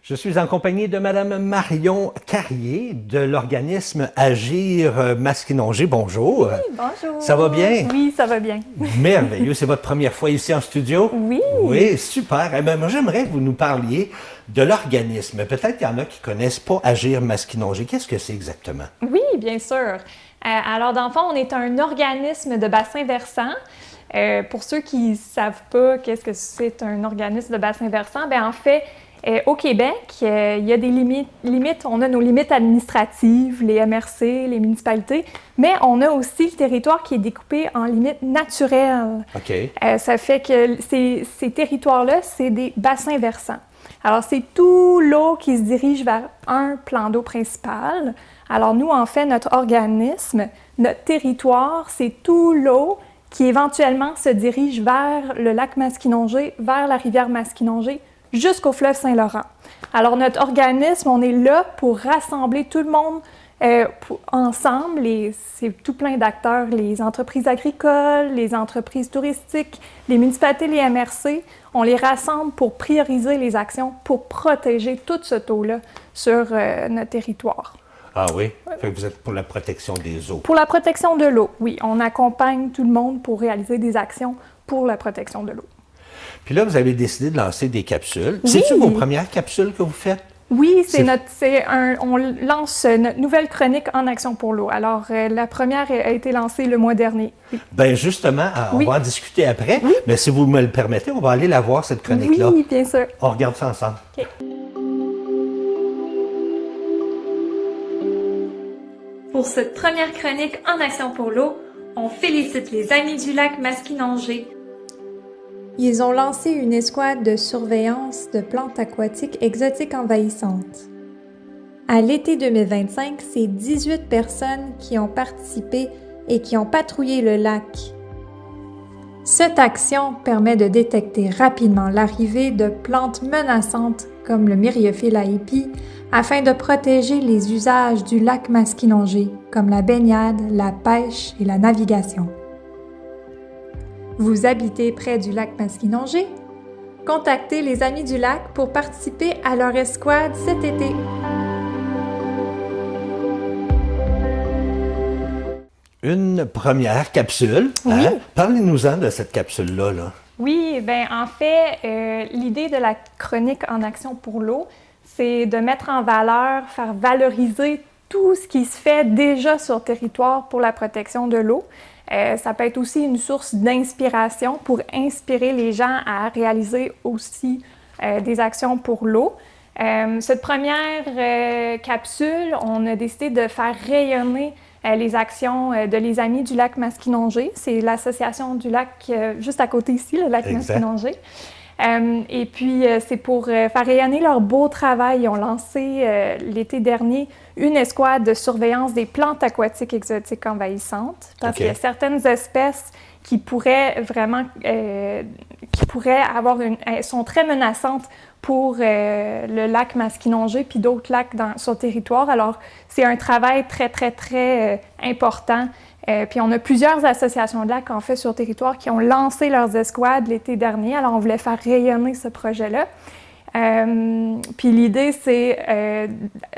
Je suis en compagnie de Madame Marion Carrier de l'organisme Agir Maskinongé. Bonjour. Oui, bonjour. Ça va bien? Oui, ça va bien. Merveilleux. C'est votre première fois ici en studio? Oui. Oui, super. Eh bien, moi, j'aimerais que vous nous parliez de l'organisme. Peut-être qu'il y en a qui ne connaissent pas Agir Maskinongé. Qu'est-ce que c'est exactement? Oui, bien sûr. Alors, dans le fond, on est un organisme de bassin versant. Pour ceux qui ne savent pas qu'est-ce que c'est un organisme de bassin versant, bien, en fait, au Québec, il y a des limites. On a nos limites administratives, les MRC, les municipalités, mais on a aussi le territoire qui est découpé en limites naturelles. OK. Ça fait que ces territoires-là, c'est des bassins versants. Alors, c'est tout l'eau qui se dirige vers un plan d'eau principal. Alors, nous, en fait, notre organisme, notre territoire, c'est tout l'eau qui éventuellement se dirige vers le lac Maskinongé, vers la rivière Maskinongé, jusqu'au fleuve Saint-Laurent. Alors, notre organisme, on est là pour rassembler tout le monde ensemble, et c'est tout plein d'acteurs, les entreprises agricoles, les entreprises touristiques, les municipalités, les MRC. On les rassemble pour prioriser les actions pour protéger toute cette eau-là sur notre territoire. Ah oui? Fait que vous êtes pour la protection des eaux. Pour la protection de l'eau, oui. On accompagne tout le monde pour réaliser des actions pour la protection de l'eau. Puis là, vous avez décidé de lancer des capsules. Oui. C'est-tu vos premières capsules que vous faites? Oui, on lance notre nouvelle chronique En action pour l'eau. Alors, la première a été lancée le mois dernier. Oui. Bien, justement, on va en discuter après. Oui. Mais si vous me le permettez, on va aller la voir, cette chronique-là. Oui, bien sûr. On regarde ça ensemble. OK. Pour cette première chronique En action pour l'eau, on félicite les Amis du lac Maskinongé. Ils ont lancé une escouade de surveillance de plantes aquatiques exotiques envahissantes. À l'été 2025, c'est 18 personnes qui ont participé et qui ont patrouillé le lac. Cette action permet de détecter rapidement l'arrivée de plantes menaçantes comme le myriophylle à épis afin de protéger les usages du lac Maskinongé comme la baignade, la pêche et la navigation. Vous habitez près du lac Maskinongé? Contactez les Amis du lac pour participer à leur escouade cet été. Une première capsule. Oui. Hein? Parlez-nous-en de cette capsule-là. Là. Oui, bien en fait, l'idée de la chronique En action pour l'eau, c'est de mettre en valeur, faire valoriser tout ce qui se fait déjà sur le territoire pour la protection de l'eau. Ça peut être aussi une source d'inspiration pour inspirer les gens à réaliser aussi des actions pour l'eau. Cette première capsule, on a décidé de faire rayonner les actions de les Amis du lac Maskinongé. C'est l'association du lac juste à côté ici, le lac Maskinongé. Et puis, c'est pour faire rayonner leur beau travail. Ils ont lancé l'été dernier une escouade de surveillance des plantes aquatiques exotiques envahissantes. Parce qu'il y a certaines espèces qui pourraient vraiment, sont très menaçantes pour le lac Maskinongé puis d'autres lacs sur le territoire. Alors, c'est un travail très, très, très important. Puis on a plusieurs associations de lacs, en fait, sur le territoire qui ont lancé leurs escouades l'été dernier. Alors, on voulait faire rayonner ce projet-là. Puis l'idée, c'est,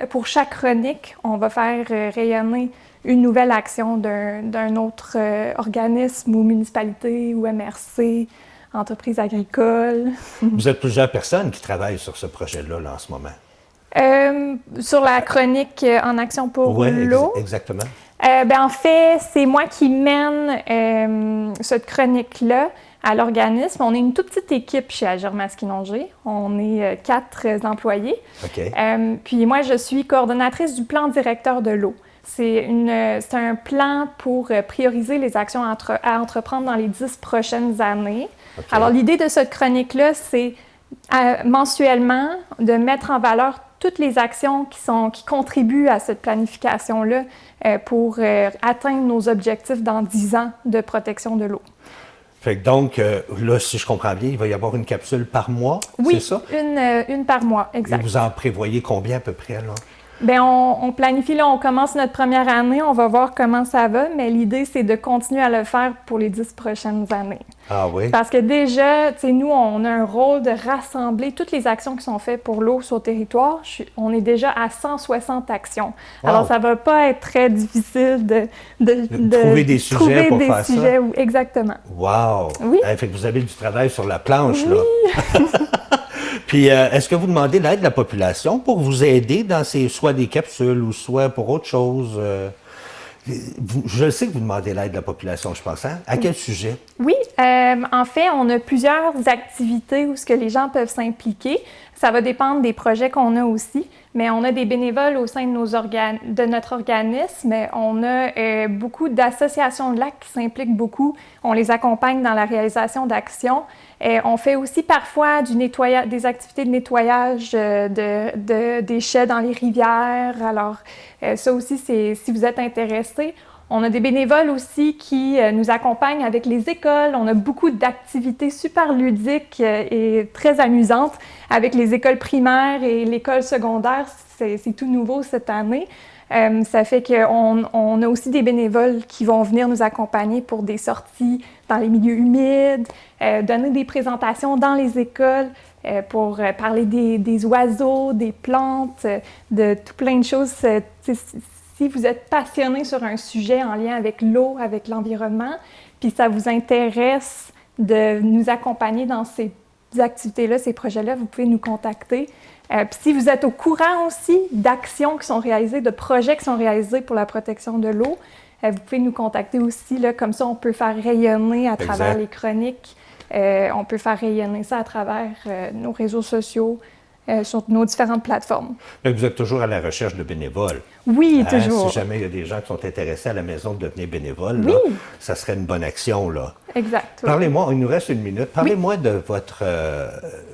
pour chaque chronique, on va faire rayonner une nouvelle action d'un autre organisme ou municipalité ou MRC, entreprise agricole. Vous êtes plusieurs personnes qui travaillent sur ce projet-là là, en ce moment. Sur la chronique En action pour l'eau. Exactement. Ben en fait, c'est moi qui mène cette chronique-là à l'organisme. On est une toute petite équipe chez Agir Maskinongé. On est 4 employés. OK. Puis moi, je suis coordonnatrice du plan directeur de l'eau. C'est un plan pour prioriser les actions à entreprendre dans les 10 prochaines années. Okay. Alors, l'idée de cette chronique-là, c'est mensuellement de mettre en valeur toutes les actions qui contribuent à cette planification-là pour atteindre nos objectifs dans 10 ans de protection de l'eau. Fait que donc, là, si je comprends bien, il va y avoir une capsule par mois, oui, c'est ça? Une par mois, exact. Et vous en prévoyez combien à peu près, là? Bien, on planifie, là, on commence notre première année, on va voir comment ça va, mais l'idée, c'est de continuer à le faire pour les 10 prochaines années. Ah oui? Parce que déjà, tu sais, nous, on a un rôle de rassembler toutes les actions qui sont faites pour l'eau sur le territoire. On est déjà à 160 actions. Wow. Alors, ça va pas être très difficile de trouver des sujets pour faire ça. Exactement. Wow! Oui. Fait que vous avez du travail sur la planche, là. Puis, est-ce que vous demandez l'aide de la population pour vous aider dans soit des capsules ou soit pour autre chose? Je sais que vous demandez l'aide de la population, je pense. Hein? À quel sujet? Oui, en fait, on a plusieurs activités où ce que les gens peuvent s'impliquer. Ça va dépendre des projets qu'on a aussi, mais on a des bénévoles au sein de notre organisme. On a beaucoup d'associations de lacs qui s'impliquent beaucoup. On les accompagne dans la réalisation d'actions. On fait aussi parfois des activités de nettoyage de déchets dans les rivières. Alors, ça aussi, si vous êtes intéressé. On a des bénévoles aussi qui nous accompagnent avec les écoles. On a beaucoup d'activités super ludiques et très amusantes avec les écoles primaires et l'école secondaire. C'est tout nouveau cette année. Ça fait qu'on a aussi des bénévoles qui vont venir nous accompagner pour des sorties dans les milieux humides, donner des présentations dans les écoles pour parler des oiseaux, des plantes, de tout plein de choses. Si vous êtes passionné sur un sujet en lien avec l'eau, avec l'environnement, puis ça vous intéresse de nous accompagner dans ces activités-là, ces projets-là, vous pouvez nous contacter. Puis si vous êtes au courant aussi d'actions qui sont réalisées, de projets qui sont réalisés pour la protection de l'eau, vous pouvez nous contacter aussi. Là, comme ça, on peut faire rayonner à travers les chroniques. On peut faire rayonner ça à travers nos réseaux sociaux, sur nos différentes plateformes. Mais vous êtes toujours à la recherche de bénévoles. Oui, toujours. Si jamais il y a des gens qui sont intéressés à la maison de devenir bénévoles, oui. Là, ça serait une bonne action. Là. Exact. Parlez-moi, il nous reste une minute. Parlez-moi de votre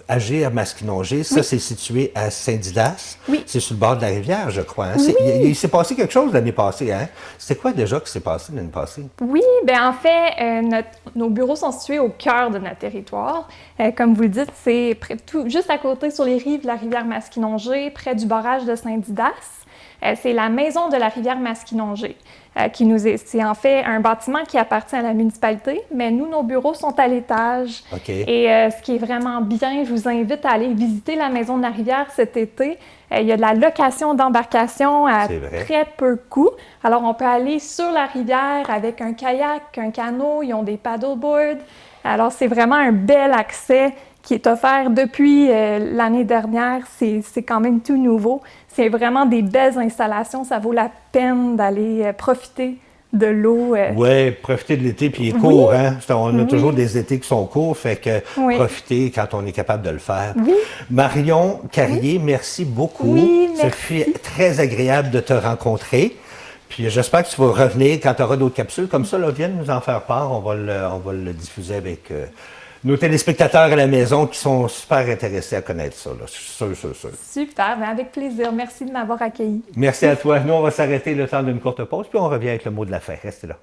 Agir Masquinongé. Ça, c'est situé à Saint-Didas. Oui. C'est sur le bord de la rivière, je crois. Hein? Oui. Il s'est passé quelque chose l'année passée. Hein? C'était quoi déjà qui s'est passé l'année passée? Oui, bien en fait, nos bureaux sont situés au cœur de notre territoire. Comme vous le dites, c'est juste à côté sur les rives de la rivière Masquinongé, près du barrage de Saint-Didas. C'est la maison de la rivière Masquinongé. C'est en fait un bâtiment qui appartient à la municipalité, mais nous, nos bureaux sont à l'étage. Okay. Et ce qui est vraiment bien, je vous invite à aller visiter la maison de la rivière cet été. Il y a de la location d'embarcation à très peu coût. Alors, on peut aller sur la rivière avec un kayak, un canot, ils ont des paddleboards. Alors, c'est vraiment un bel accès qui est offert depuis l'année dernière. C'est quand même tout nouveau. C'est vraiment des belles installations. Ça vaut la peine d'aller profiter de l'eau. Oui, profiter de l'été, puis il est court. Hein? On a toujours des étés qui sont courts, fait que profiter quand on est capable de le faire. Oui. Marion Carrier, merci beaucoup. Oui, merci. Ça fait très agréable de te rencontrer. Puis j'espère que tu vas revenir quand tu auras d'autres capsules. Comme ça, là, viens nous en faire part. On va le diffuser avec nos téléspectateurs à la maison qui sont super intéressés à connaître ça. Là. Sûr. Super, bien avec plaisir. Merci de m'avoir accueilli. Merci à toi. Nous, on va s'arrêter le temps d'une courte pause, puis on revient avec le mot de la fin. Restez là.